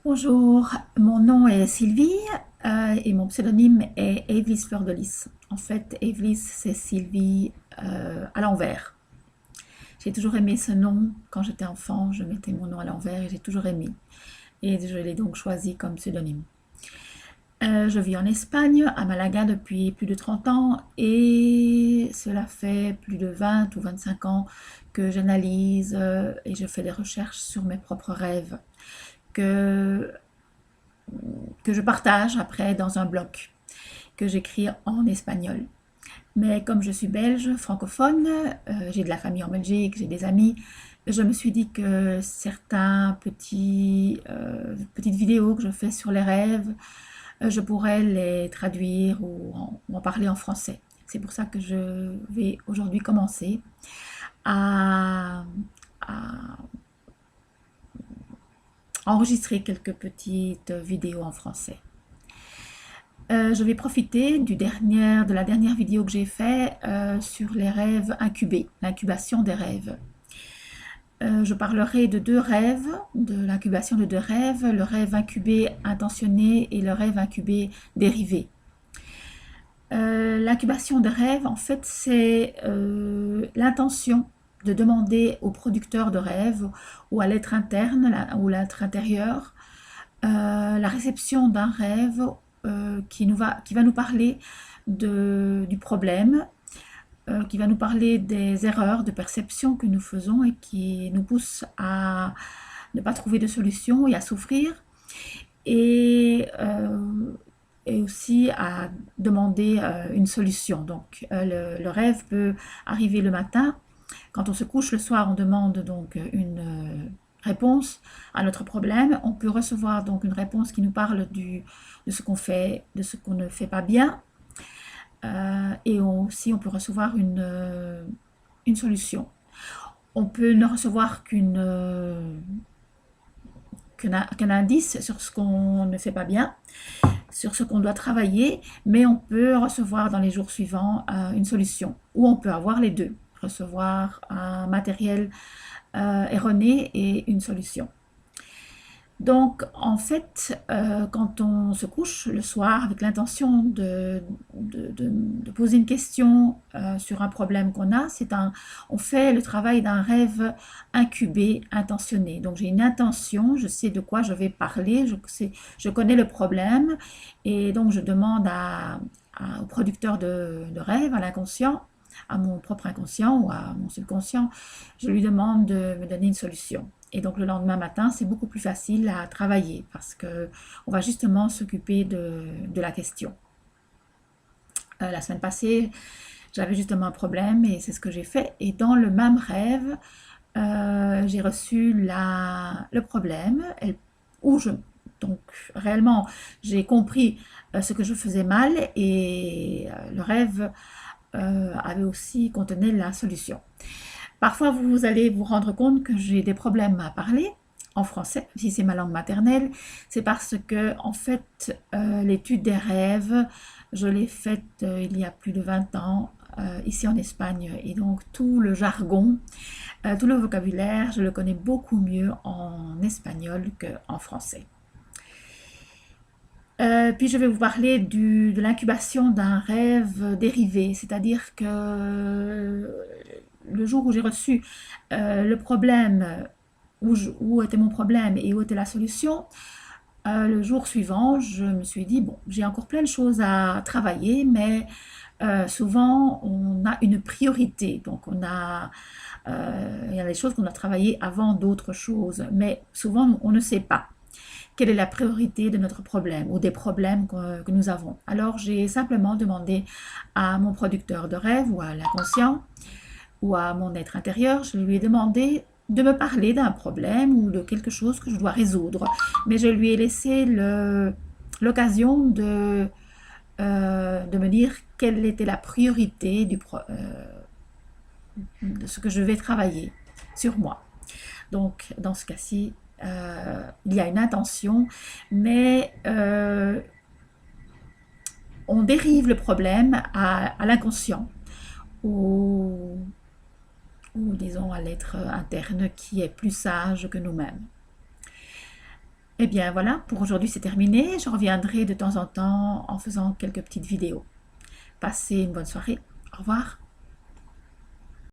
Bonjour, mon nom est Sylvie et mon pseudonyme est Evely's Fleur de Lys. En fait, Evely's, c'est Sylvie à l'envers. J'ai toujours aimé ce nom. Quand j'étais enfant, je mettais mon nom à l'envers et j'ai toujours aimé. Et je l'ai donc choisi comme pseudonyme. Je vis en Espagne, à Malaga, depuis plus de 30 ans et cela fait plus de 20 ou 25 ans que j'analyse et je fais des recherches sur mes propres rêves que que je partage après dans un blog que j'écris en espagnol. Mais comme je suis belge, francophone, j'ai de la famille en Belgique, j'ai des amis, je me suis dit que certains petites vidéos que je fais sur les rêves, je pourrais les traduire ou en parler en français. C'est pour ça que je vais aujourd'hui commencer à, à enregistrer quelques petites vidéos en français. Je vais profiter de la dernière vidéo que j'ai faite sur les rêves incubés, l'incubation des rêves. Je parlerai de deux rêves, de l'incubation de deux rêves, le rêve incubé intentionné et le rêve incubé dérivé. L'incubation des rêves, en fait, c'est l'intention de demander au producteur de rêve ou à l'être interne ou l'être intérieur la réception d'un rêve qui va nous parler du problème, qui va nous parler des erreurs de perception que nous faisons et qui nous poussent à ne pas trouver de solution et à souffrir, et, euh, et aussi à demander une solution. Donc le rêve peut arriver le matin. Quand on se couche le soir, on demande donc une réponse à notre problème. On peut recevoir donc une réponse qui nous parle de ce qu'on fait, de ce qu'on ne fait pas bien. Et aussi, on peut recevoir une solution. On peut ne recevoir qu'un indice sur ce qu'on ne fait pas bien, sur ce qu'on doit travailler, mais on peut recevoir dans les jours suivants une solution. Ou on peut avoir les deux, recevoir un matériel erroné et une solution. Donc, en fait, quand on se couche le soir avec l'intention de poser une question sur un problème qu'on a, on fait le travail d'un rêve incubé, intentionné. Donc, j'ai une intention, je sais de quoi je vais parler, je connais le problème, et donc je demande au producteur de rêve, à l'inconscient, à mon propre inconscient ou à mon subconscient, je lui demande de me donner une solution. Et donc le lendemain matin, c'est beaucoup plus facile à travailler parce qu'on va justement s'occuper de la question. La semaine passée, j'avais justement un problème et c'est ce que j'ai fait. Et dans le même rêve, j'ai reçu le problème où donc réellement, j'ai compris ce que je faisais mal et le rêve avait aussi contenait la solution. Parfois, vous allez vous rendre compte que j'ai des problèmes à parler en français, si c'est ma langue maternelle. C'est parce que, en fait, l'étude des rêves, je l'ai faite il y a plus de 20 ans ici en Espagne. Et donc, tout le jargon, tout le vocabulaire, je le connais beaucoup mieux en espagnol qu'en français. Puis je vais vous parler de l'incubation d'un rêve dérivé, c'est-à-dire que le jour où j'ai reçu le problème, où était mon problème et où était la solution, le jour suivant, je me suis dit, bon, j'ai encore plein de choses à travailler, mais souvent on a une priorité, donc il y a des choses qu'on a travaillées avant d'autres choses, mais souvent on ne sait pas quelle est la priorité de notre problème ou des problèmes que nous avons. Alors j'ai simplement demandé à mon producteur de rêve ou à l'inconscient ou à mon être intérieur, je lui ai demandé de me parler d'un problème ou de quelque chose que je dois résoudre. Mais je lui ai laissé l'occasion de me dire quelle était la priorité de ce que je vais travailler sur moi. Donc, dans ce cas-ci, il y a une intention, mais on dérive le problème à l'inconscient ou, ou disons à l'être interne qui est plus sage que nous-mêmes. Eh bien voilà, pour aujourd'hui c'est terminé. Je reviendrai de temps en temps en faisant quelques petites vidéos. Passez une bonne soirée. Au revoir.